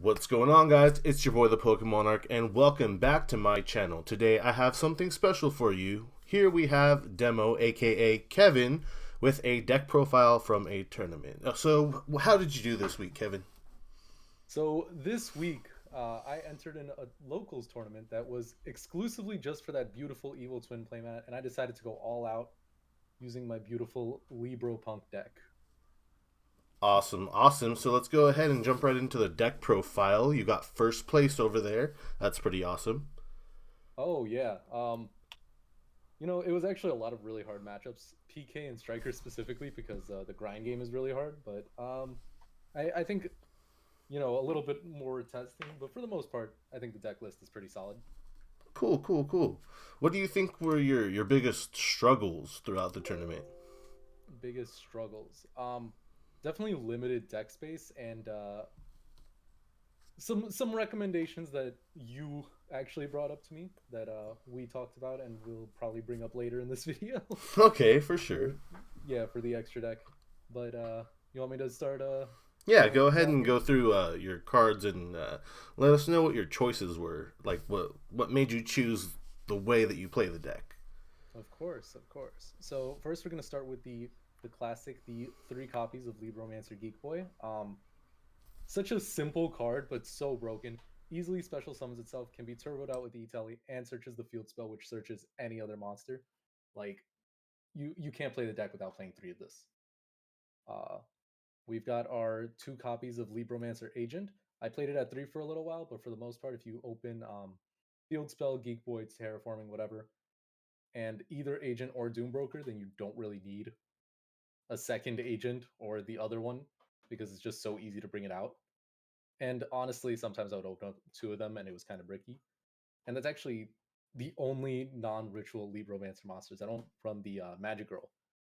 What's going on, guys? It's your boy ThePokéMonarch, and welcome back to my channel. Today I have something special for you. Here we have Demo, aka Kevin, with a deck profile from a tournament. So how did you do this week, Kevin? So this week, I entered in a locals tournament that was exclusively just for that beautiful Evil Twin playmat, and I decided to go all out using my beautiful Libromancer deck. Awesome. So let's go ahead and jump right into the deck profile. You got first place over there. That's pretty awesome. Oh yeah, it was actually a lot of really hard matchups, PK and Striker specifically because the grind game is really hard. But I think a little bit more testing, but for the most part, I think the deck list is pretty solid. Cool. What do you think were your biggest struggles throughout the tournament? Biggest struggles. Definitely limited deck space and some recommendations that you actually brought up to me that we talked about and we'll probably bring up later in this video. Okay, for sure. for, yeah, for the extra deck. But you want me to start Yeah, going go things ahead out and here? go through your cards and let us know what your choices were. Like what made you choose the way that you play the deck. Of course, of course. So first, we're gonna start with the classic, the three copies of Libromancer Geek Boy. Such a simple card, but so broken. Easily special summons itself, can be turboed out with E-Tele, and searches the field spell, which searches any other monster. Like you can't play the deck without playing three of this. Uh, we've got our two copies of Libromancer Agent. I played it at three for a little while, but for the most part, if you open field spell, Geek Boy, terraforming, whatever, and either Agent or Doombroker, then you don't really need a second Agent or the other one because it's just so easy to bring it out. And honestly, sometimes I would open up two of them and it was kind of bricky. And that's actually the only non-ritual Libromancer monsters. I don't run the Magic Girl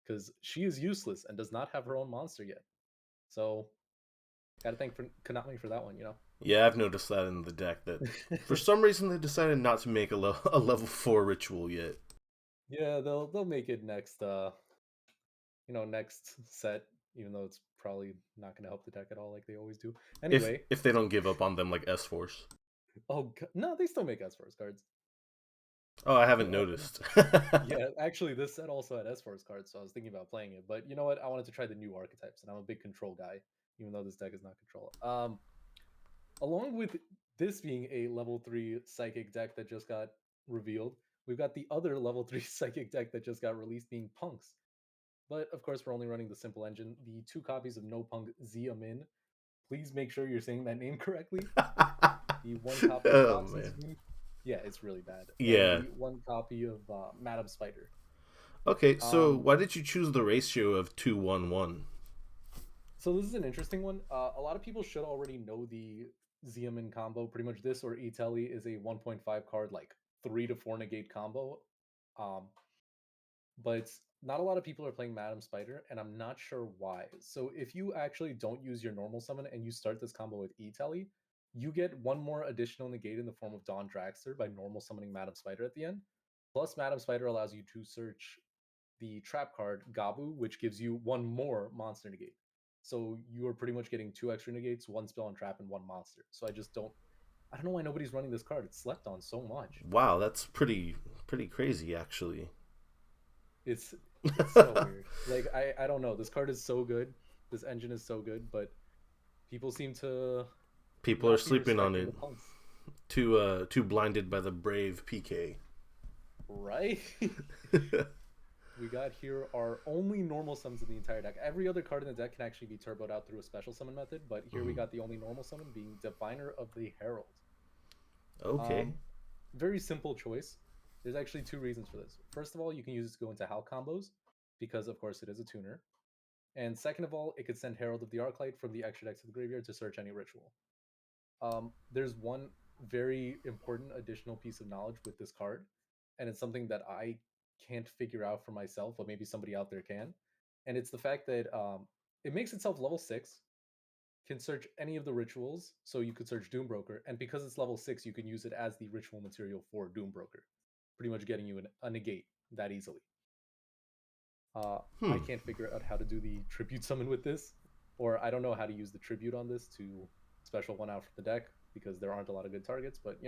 because she is useless and does not have her own monster yet. So gotta thank for Konami for that one. Yeah, I've noticed that in the deck that for some reason they decided not to make a level 4 ritual yet. Yeah, they'll make it next set, even though it's probably not gonna help the deck at all like they always do. If Anyway, if they don't give up on them like S Force. no, they still make S Force cards. Oh, I haven't Uh, noticed. Yeah, actually, this set also had S-Force cards, so I was thinking about playing it. But you know what? I wanted to try the new archetypes, and I'm a big control guy, even though this deck is not control. Along with this being a level 3 psychic deck that just got revealed, we've got the other level 3 psychic deck that just got released being Punks. But of course, we're only running the simple engine. The two copies of No Punk Xeomin. Please make sure you're saying that name correctly. The one copy of Oh Toxin man. Spoon. Yeah, it's really bad. And Yeah. the one copy of Madam Spider. Okay, so Um, why did you choose the ratio of 2-1-1? So this is an interesting one. A lot of people should already know the Xeomin combo. Pretty much this or Itelli is a 1.5 card, like 3 to 4 negate combo. Um, but not a lot of people are playing Madam Spider, and I'm not sure why. So if you actually don't use your normal summon and you start this combo with Itelli, you get one more additional negate in the form of Dawn Dragster by normal summoning Madam Spider at the end. Plus, Madam Spider allows you to search the trap card Gabu, which gives you one more monster negate. So you are pretty much getting two extra negates, one spell and trap, and one monster. So I don't know why nobody's running this card. It's slept on so much. Wow, that's pretty crazy actually. It's it's so weird. Like I don't know. This card is so good. This engine is so good, but people seem to People are not be sleeping on respecting it. the punks, Too blinded by the brave PK. right? We got here our only normal summons in the entire deck. Every other card in the deck can actually be turboed out through a special summon method, but here we Mhm. got the only normal summon being Diviner of the Herald. Okay. Um, Very simple choice. There's actually two reasons for this. First of all, you can use it to go into Hal combos, because of course it is a tuner. And second of all, it could send Herald of the Arclight from the extra deck to the graveyard to search any ritual. There's one very important additional piece of knowledge with this card, and it's something that I can't figure out for myself, but maybe somebody out there can. And it's the fact that it makes itself level 6, can search any of the rituals, so you could search Doombroker, and because it's level 6, you can use it as the ritual material for Doombroker, pretty much getting you a negate that easily. I Hmm. can't figure out how to do the tribute summon with this, or I don't know how to use the tribute on this to. special one out from the deck because there aren't a lot of good targets. But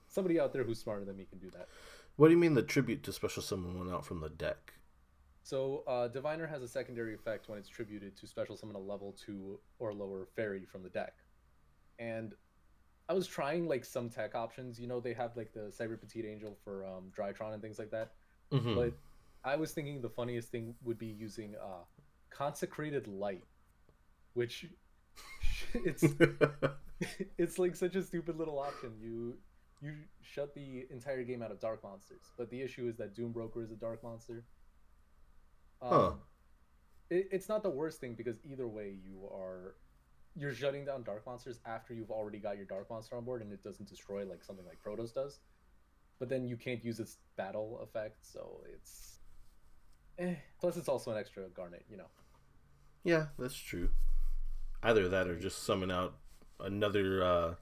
somebody out there who's smarter than me can do that. What do you mean the tribute to special summon one out from the deck? So Diviner has a secondary effect when it's tributed to special summon a level 2 or lower fairy from the deck. And I was trying like some tech options. They have like the Cyber Petite Angel for Drytron and things like that. Mm-hmm. But I was thinking the funniest thing would be using Consecrated Light, which it's it's like such a stupid little option. You shut the entire game out of dark monsters, but the issue is that Doom Broker is a dark monster. Huh. It's not the worst thing because either way you're shutting down dark monsters after you've already got your dark monster on board and it doesn't destroy like something like Protoss does. But then you can't use its battle effect, so it's plus it's also an extra Garnet. Yeah, that's true. Either that or just summon out another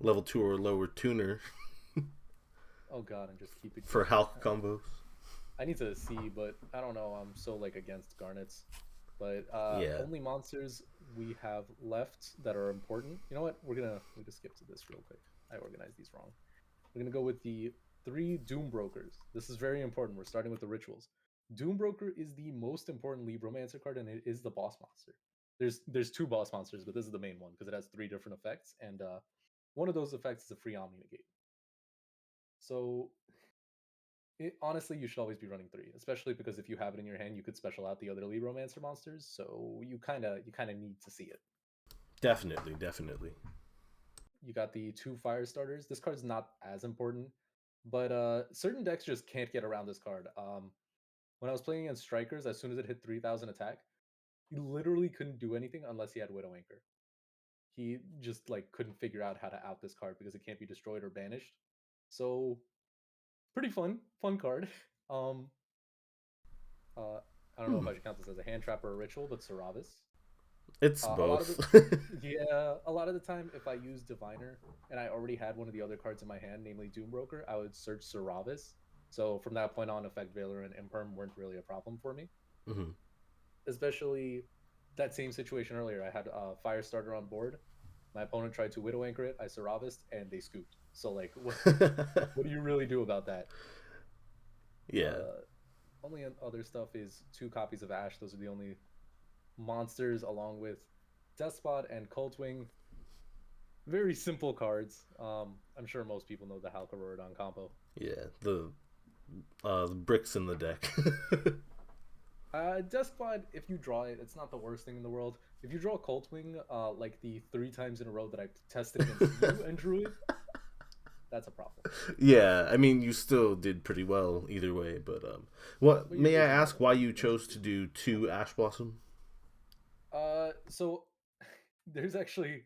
level 2 or lower tuner. Oh god, and just keep it for Hulk combos. I need to see, but I don't know. I'm so like against Garnets. But Yeah. only monsters we have left that are important. You know what? We just skip to this real quick. I organized these wrong. We're gonna go with the 3 Doom Brokers. This is very important. We're starting with the rituals. Doom Broker is the most important Libromancer card, and it is the boss monster. There's 2 boss monsters, but this is the main one because it has 3 different effects, and one of those effects is a free Omni Negate. So honestly, you should always be running 3, especially because if you have it in your hand, you could special out the other Libromancer monsters. So you kind of need to see it. Definitely. You got the 2 fire starters. This card's not as important, but certain decks just can't get around this card. When I was playing against Strikers, as soon as it hit 3,000 attack, he literally couldn't do anything unless he had Widow Anchor. He just like couldn't figure out how to out this card because it can't be destroyed or banished. So pretty fun card. I don't know if I should count this as a hand trap or a ritual, but Saravis. It's A lot of both. a lot of the time, if I use Diviner and I already had one of the other cards in my hand, namely Doom Broker, I would search Saravis. So from that point on, Effect Veiler and Imperm weren't really a problem for me. Mm-hmm. Especially that same situation earlier. I had a Firestarter on board. My opponent tried to Widow Anchor it. I Saravis and they scooped. So like, what do you really do about that? Yeah. Only other stuff is 2 copies of Ash. Those are the only monsters, along with Despot and Cultwing. Very simple cards. I'm sure most people know the Halkarorodon combo. Yeah, the bricks in the deck. Despot, if you draw it, it's not the worst thing in the world. If you draw Cultwing, like the 3 times in a row that I've tested against you and Druid, that's a problem. Yeah, I mean, you still did pretty well either way, but what But may I ask why you chose to do 2 Ash Blossom? So there's actually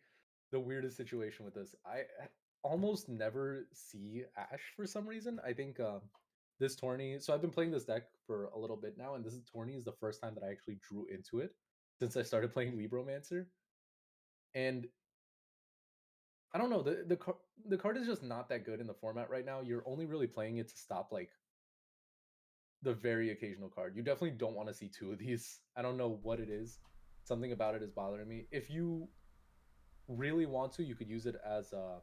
the weirdest situation with this. I almost never see Ash for some reason. I think this tourney. So I've been playing this deck for a little bit now, and this tourney is the first time that I actually drew into it since I started playing Libromancer. And I don't know, the card is just not that good in the format right now. You're only really playing it to stop like the very occasional card. You definitely don't want to see 2 of these. I don't know what it is. Something about it is bothering me. If you really want to, you could use it as a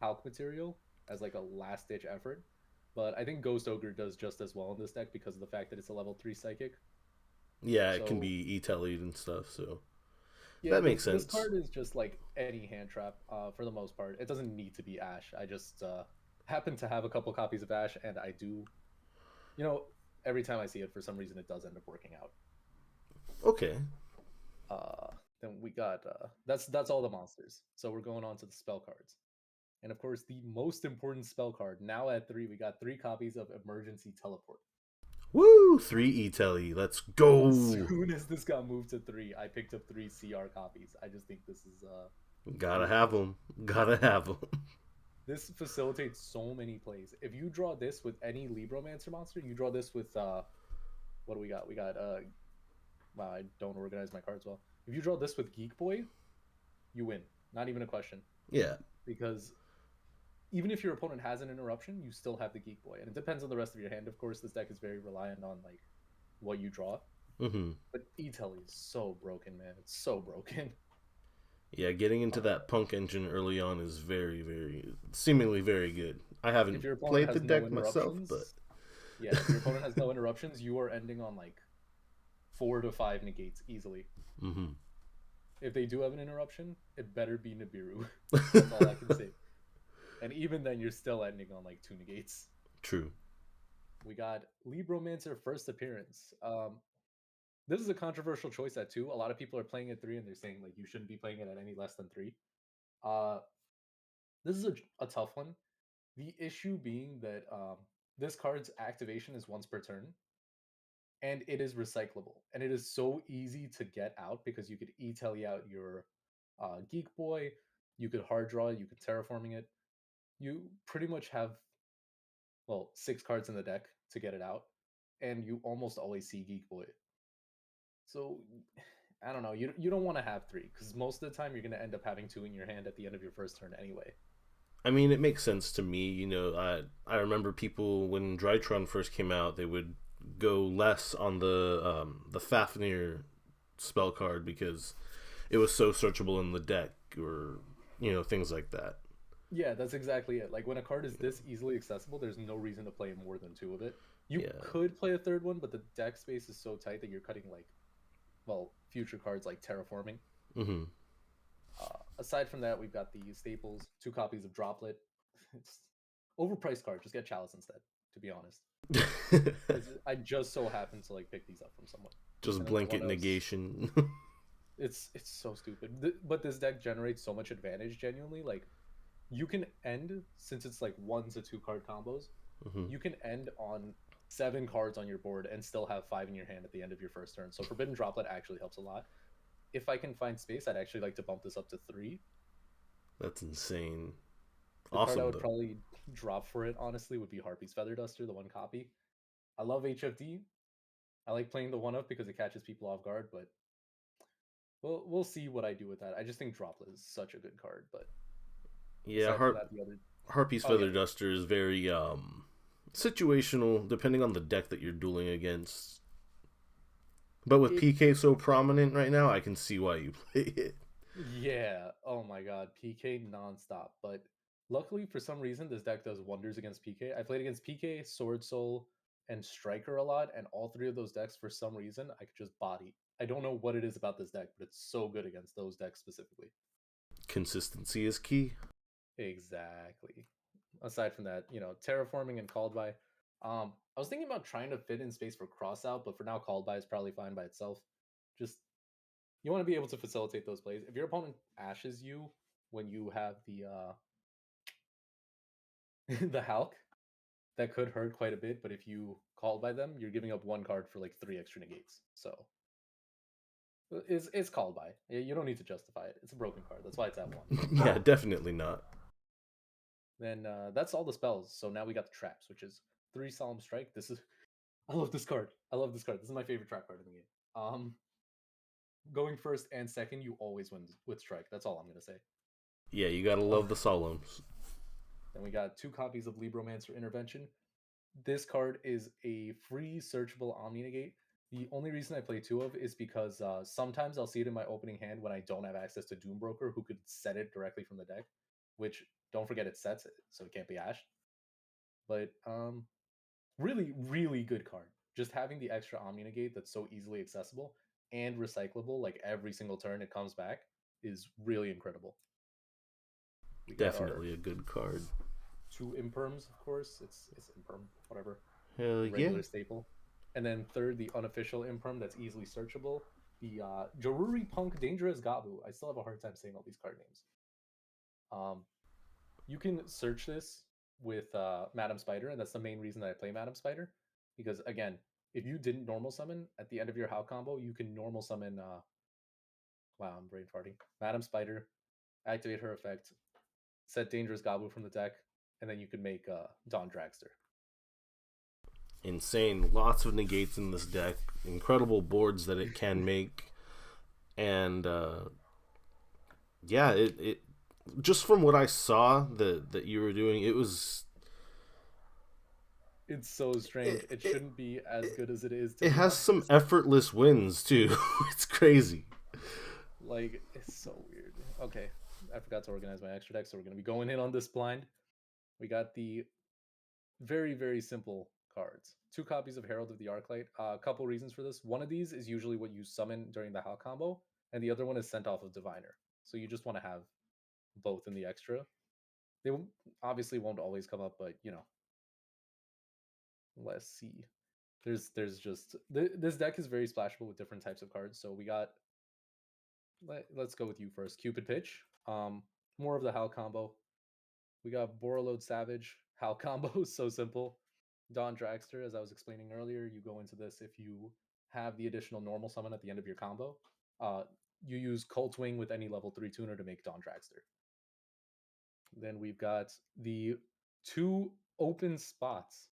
Hulk material, as like a last ditch effort. But I think Ghost Ogre does just as well in this deck because of the fact that it's a level 3 psychic. Yeah, So, it can be E-Tellied and stuff, so yeah, that makes sense. This card is just like any hand trap for the most part. It doesn't need to be Ash. I just happen to have a couple copies of Ash, and I do, every time I see it, for some reason, it does end up working out. Okay. Then we got that's all the monsters. So we're going on to the spell cards. And of course, the most important spell card, now at 3, we got 3 copies of Emergency Teleport. Woo! 3 E-Telly. Let's go! As soon as this got moved to 3, I picked up 3 CR copies. I just think this is Gotta have them. Gotta have them. This facilitates so many plays. If you draw this with any Libromancer monster, you draw this with what do we got? We got wow, I don't organize my cards well. If you draw this with Geek Boy, you win. Not even a question. Yeah. Because even if your opponent has an interruption, you still have the Geek Boy. And it depends on the rest of your hand. Of course, this deck is very reliant on like what you draw. Mm-hmm. But E-Telly is so broken, man. It's so broken. Yeah, getting into that punk engine early on is seemingly very good. I haven't If your opponent played the has no deck myself, but interruptions, yeah, if your opponent has no interruptions, you are ending on like 4 to 5 negates easily. mm-hmm. If they do have an interruption, it better be Nibiru. That's all I can say. And even then, you're still ending on like 2 negates. True. We got Libromancer first appearance. This is a controversial choice at 2. A lot of people are playing at 3, and they're saying like you shouldn't be playing it at any less than 3. Uh, this is a tough one. The issue being that this card's activation is once per turn, and it is recyclable, and it is so easy to get out because you could e-telly out your Geek Boy, you could hard draw, you could terraforming it. You pretty much have 6 cards in the deck to get it out, and you almost always see Geek Boy. So I don't know. You don't want to have 3 because most of the time you're going to end up having 2 in your hand at the end of your first turn anyway. I mean, it makes sense to me. You know, I remember people when Drytron first came out, they would go less on the Fafnir spell card because it was so searchable in the deck, or things like that. Yeah, that's exactly it. Like when a card is this easily accessible, there's no reason to play more than 2 of it. You could play a third one, but the deck space is so tight that you're cutting future cards like terraforming. Mm-hmm. Aside from that, we've got the staples, 2 copies of Droplet. It's overpriced card. Just get Chalice instead, to be honest. I just so happened to pick these up from someone. Just blanket negation. It's so stupid. But this deck generates so much advantage, genuinely. Like, you can end, since it's 1 to 2 card combos, mm-hmm. you can end on 7 cards on your board and still have 5 in your hand at the end of your first turn. So Forbidden Droplet actually helps a lot. If I can find space, I'd actually like to bump this up to 3. That's insane. The card I would probably drop for it, honestly, would be Harpy's Feather Duster, the 1 copy. I love HFD. I like playing the 1-up because it catches people off guard, but we'll see what I do with that. I just think Droplet is such a good card, but yeah, Harpy's Feather Duster is very situational, depending on the deck that you're dueling against. But with PK so prominent right now, I can see why you play it. Yeah. Oh my god, PK nonstop. But luckily, for some reason, this deck does wonders against PK. I played against PK, Sword Soul, and Striker a lot, and all 3 of those decks, for some reason, I could just body. I don't know what it is about this deck, but it's so good against those decks specifically. Consistency is key. Exactly. Aside from that, terraforming and called by. I was thinking about trying to fit in space for Crossout, but for now, called by is probably fine by itself. Just, you want to be able to facilitate those plays. If your opponent ashes you when you have the the Hulk, that could hurt quite a bit, but if you called by them, you're giving up 1 card for 3 extra negates. So it's called by. You don't need to justify it. It's a broken card. That's why it's at 1. Yeah, definitely not. Then that's all the spells. So now we got the traps, which is 3 Solemn Strike. I love this card. This is my favorite trap card in the game. Going first and second, you always win with Strike. That's all I'm gonna say. Yeah, you gotta love the Solemns. Then we got 2 copies of Libromancer Intervention. This card is a free searchable Omni-Negate. The only reason I play 2 of is because sometimes I'll see it in my opening hand when I don't have access to Doombroker, who could set it directly from the deck, which, don't forget, it sets it, so it can't be ashed. But really, really good card. Just having the extra Omni-Negate that's so easily accessible and recyclable, every single turn it comes back, is really incredible. Definitely a good card. 2 Imperms, of course. It's Imperm, whatever. Hell yeah. Regular staple. And then third, the unofficial Imperm that's easily searchable. The Jaruri P.U.N.K Dangerous Gabu. I still have a hard time saying all these card names. You can search this with Madam Spider, and that's the main reason that I play Madam Spider. Because, again, if you didn't normal summon, at the end of your How combo, you can normal summon... wow, I'm brain farting. Madam Spider, activate her effect, set Dangerous Gabu from the deck, and then you can make Dawn Dragster. Insane. Lots of negates in this deck. Incredible boards that it can make. And, yeah, it just from what I saw that you were doing, it was... It's so strange. It shouldn't be as good as it is. It has some effortless wins, too. It's crazy. It's so weird. Okay, I forgot to organize my extra deck, so we're going to be going in on this blind. We got the very simple cards. 2 copies of Herald of the Arclight. A couple reasons for this. One of these is usually what you summon during the Hal combo, and the other one is sent off of Diviner. So you just want to have both in the extra. They obviously won't always come up, but you know. Let's see. There's just this deck is very splashable with different types of cards. So we got let's go with you first. Cupid Pitch. More of the Hal combo. We got Borreload Savage. Hal combo is so simple. Dawn Dragster, as I was explaining earlier, you go into this if you have the additional normal summon at the end of your combo. You use Cult Wing with any level 3 tuner to make Dawn Dragster. Then we've got the 2 open spots.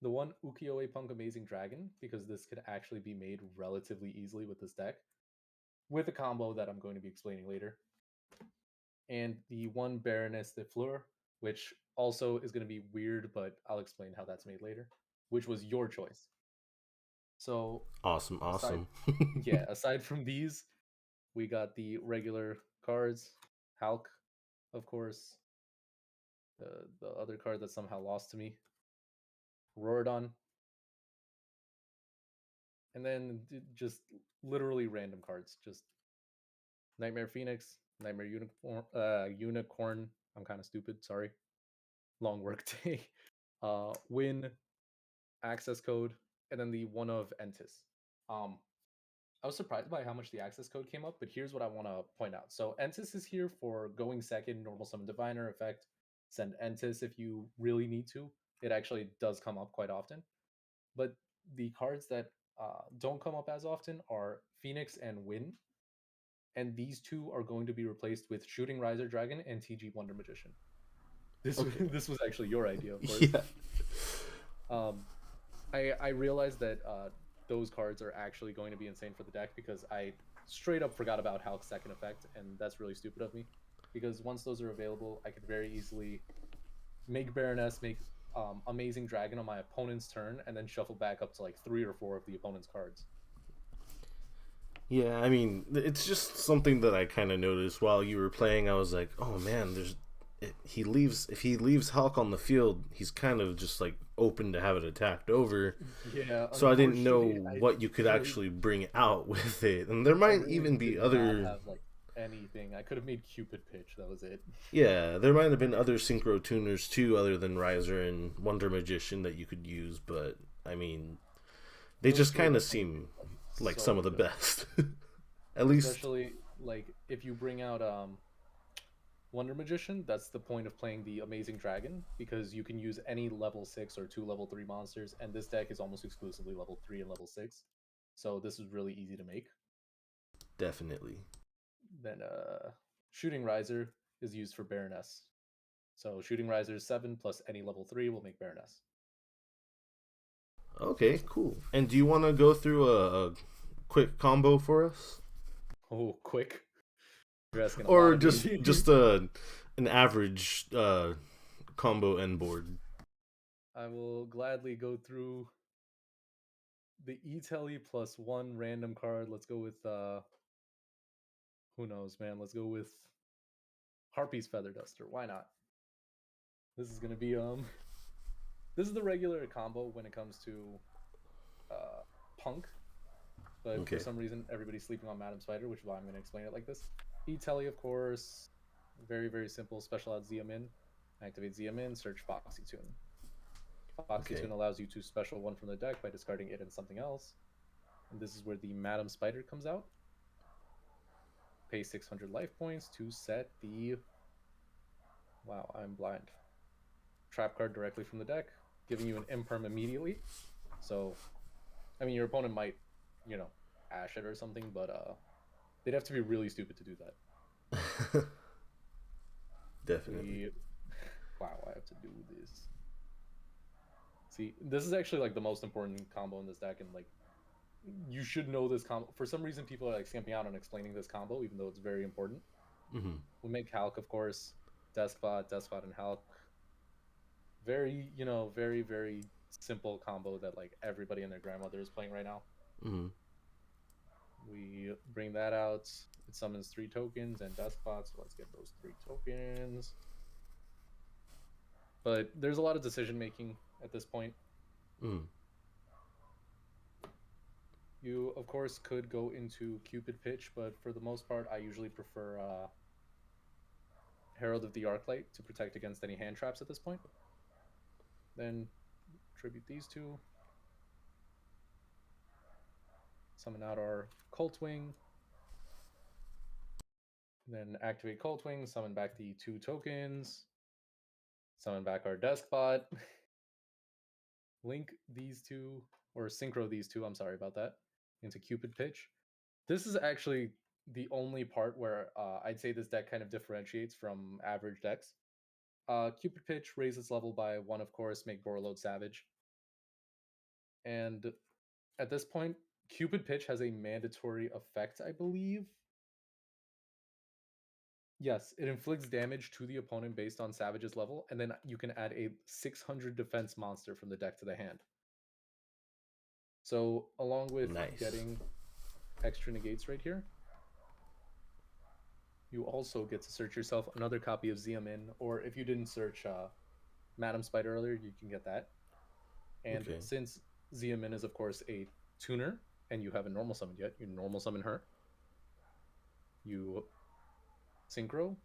The one Yugioh P.U.N.K Amazing Dragon, because this could actually be made relatively easily with this deck, with a combo that I'm going to be explaining later. And the one Baroness de Fleur, which also is going to be weird, but I'll explain how that's made later, which was your choice. So Awesome. aside from these, we got the regular cards, Hulk, of course, the other card that somehow lost to me, Rorodon, and then just literally random cards, just Nightmare Phoenix, Nightmare Unicorn. I'm kind of stupid, sorry. Long work day. Win, access code, and then the one of Entis. I was surprised by how much the access code came up, but here's what I want to point out. So Entis is here for going second, normal summon diviner effect, send Entis if you really need to. It actually does come up quite often. But the cards that don't come up as often are Phoenix and Win. And these 2 are going to be replaced with Shooting Riser Dragon and TG Wonder Magician. This was actually your idea, of course. Yeah. I realized that those cards are actually going to be insane for the deck because I straight up forgot about Hulk's second effect, and that's really stupid of me. Because once those are available, I could very easily make Baroness, make Amazing Dragon on my opponent's turn, and then shuffle back up to like 3 or 4 of the opponent's cards. Yeah, I mean, it's just something that I kind of noticed while you were playing. I was like, oh man, if he leaves Hulk on the field, he's kind of just like open to have it attacked over. Yeah. So I didn't know what you could actually bring out with it, and there might even be other. Have, like, anything. I could have made Cupid Pitch. That was it. Yeah, there might have been other synchro tuners too, other than Riser and Wonder Magician that you could use, but I mean, they just kind of seem like some of the best. At least, especially like if you bring out Wonder Magician, that's the point of playing the Amazing Dragon, because you can use any level 6 or 2 level 3 monsters, and this deck is almost exclusively level 3 and level 6. So this is really easy to make. Definitely. Then Shooting Riser is used for Baroness. So Shooting Riser 7 plus any level 3 will make Baroness. Okay, cool. And do you want to go through a quick combo for us? Oh, quick. You're asking or just an average combo end board. I will gladly go through the E-Telly plus 1 random card. Let's go with who knows, man. Let's go with Harpy's Feather Duster. Why not? This is gonna be this is the regular combo when it comes to Punk, but for some reason everybody's sleeping on Madam Spider, which is why I'm gonna explain it like this. E-Telly, of course, very simple. Special out Xeomin, activate Xeomin, search Foxy Tune. Foxy Tune allows you to special 1 from the deck by discarding it and something else. And this is where the Madam Spider comes out. Pay 600 life points to set the... Wow, I'm blind. Trap card directly from the deck, giving you an imperm immediately. So, I mean, your opponent might, you know, ash it or something, but they'd have to be really stupid to do that. Definitely. Wow, I have to do this. See, this is actually like the most important combo in this deck, and like you should know this combo. For some reason, people are like scamping out on explaining this combo, even though it's very important. We make Hulk, of course, Despot, and Hulk. Very, you know, very simple combo that like everybody and their grandmother is playing right now. We bring that out. It summons 3 tokens and Deskbot, so let's get those 3 tokens. But there's a lot of decision making at this point. You, of course, could go into Cupid Pitch, but for the most part, I usually prefer Herald of the Arclight to protect against any hand traps at this point. Then tribute these 2. Summon out our Coltwing. Then activate Coltwing, summon back the 2 tokens. Summon back our Deskbot. Link these 2, or synchro these 2, I'm sorry about that, into Cupid Pitch. This is actually the only part where I'd say this deck kind of differentiates from average decks. Cupid Pitch raises level by 1, of course, make Borreload Savage. And at this point, Cupid Pitch has a mandatory effect, I believe. Yes, it inflicts damage to the opponent based on Savage's level, and then you can add a 600 defense monster from the deck to the hand. So, along with getting extra negates right here, you also get to search yourself another copy of Xeomin, or if you didn't search Madam Spider earlier, you can get that. And since Xeomin is, of course, a tuner, and you haven't normal summoned yet, you normal summon her. You synchro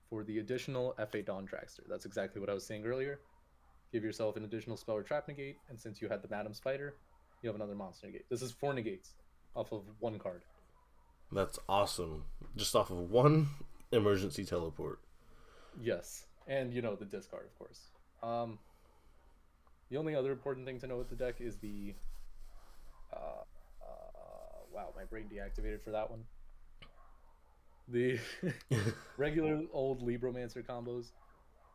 for the additional FA Dawn Dragster. That's exactly what I was saying earlier. Give yourself an additional spell or trap negate, and since you had the Madam Spider, you have another monster negate. This is 4 negates off of 1 card. That's awesome. Just off of 1 emergency teleport. Yes, and the discard, of course. The only other important thing to know with the deck is the wow, my brain deactivated for that one. The regular old Libromancer combos.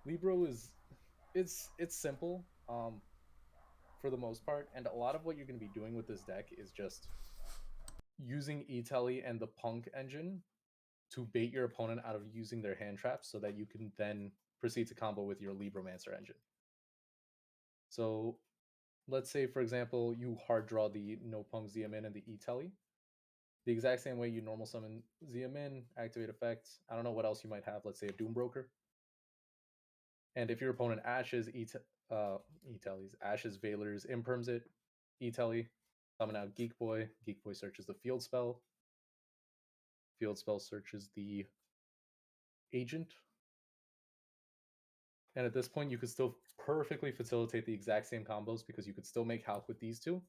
Libro is it's simple for the most part, and a lot of what you're going to be doing with this deck is just using E-Telly and the P.U.N.K engine to bait your opponent out of using their hand traps so that you can then proceed to combo with your Libromancer engine. So let's say, for example, you hard draw the no P.U.N.K Xeomin and the E-Telly. The exact same way you normal summon Xeomin, activate effect. I don't know what else you might have. Let's say a Doombroker. And if your opponent Ashes E-Telly's, Ashes, Veilers, imperms it, E-Telly, summon out Geek Boy. Geek Boy searches the field spell. Field spell searches the agent. And at this point, you could still perfectly facilitate the exact same combos because you could still make Hulk with these 2.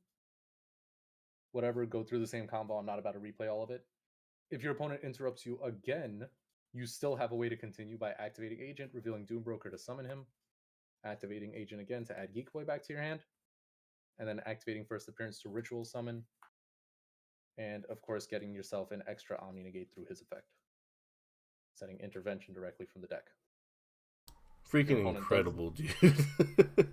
Whatever, go through the same combo. I'm not about to replay all of it. If your opponent interrupts you again, you still have a way to continue by activating Agent, revealing Doombroker to summon him, activating Agent again to add Geek Boy back to your hand, and then activating First Appearance to Ritual Summon, and of course getting yourself an extra Omni Negate through his effect, setting Intervention directly from the deck. Freaking incredible, dude.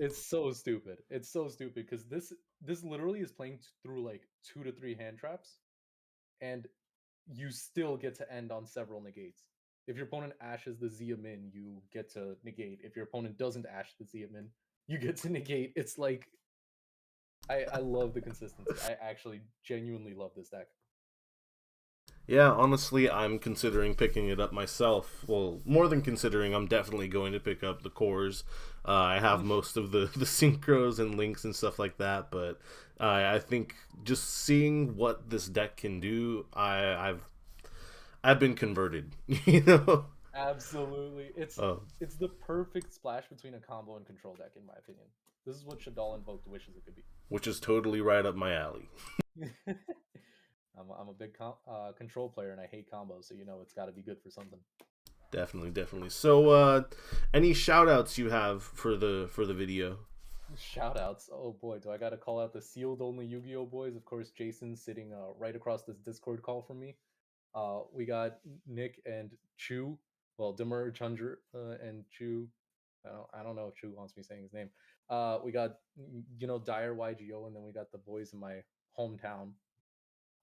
It's so stupid. It's so stupid because this literally is playing through like 2 to 3 hand traps, and you still get to end on several negates. If your opponent ashes the Xeomin, you get to negate. If your opponent doesn't ash the Xeomin, you get to negate. It's like I love the consistency. I actually genuinely love this deck. Yeah, honestly, I'm considering picking it up myself. Well, more than considering, I'm definitely going to pick up the cores. I have most of the synchros and links and stuff like that, but I think just seeing what this deck can do, I've been converted. Absolutely, it's the perfect splash between a combo and control deck, in my opinion. This is what Shaddoll Invoked wishes it could be. Which is totally right up my alley. I'm a big control player and I hate combos, so it's got to be good for something. Definitely. So, any shout outs you have for the video? Shout outs. Oh boy, do I got to call out the sealed only Yu-Gi-Oh boys. Of course, Jason's sitting right across this Discord call from me. We got Nick and Chu. Well, Demur, Chandra, and Chu. I don't know if Chu wants me saying his name. We got Dire Yugioh, and then we got the boys in my hometown,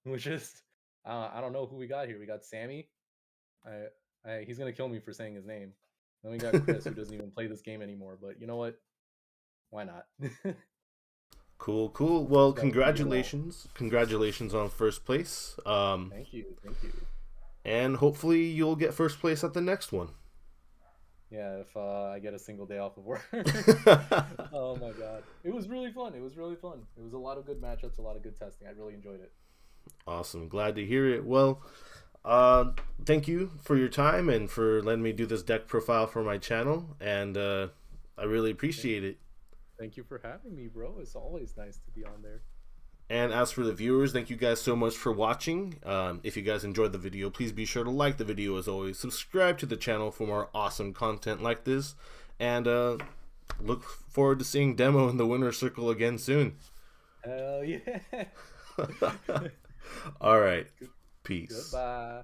which is I don't know who we got here. We got Sammy. He's gonna kill me for saying his name. Then we got Chris, who doesn't even play this game anymore. But you know what? Why not? Cool, cool. Well, That would be all. congratulations on first place. Thank you, thank you. And hopefully you'll get first place at the next one. Yeah, if I get a single day off of work. Oh my god, it was really fun. It was really fun. It was a lot of good matchups, a lot of good testing. I really enjoyed it. Awesome. Glad to hear it. Well, thank you for your time and for letting me do this deck profile for my channel. And I really appreciate it. Thank you for having me, bro. It's always nice to be on there. And as for the viewers, thank you guys so much for watching. If you guys enjoyed the video, please be sure to like the video as always. Subscribe to the channel for more awesome content like this. And look forward to seeing Demo in the winner's circle again soon. Hell yeah. All right. Peace. Goodbye.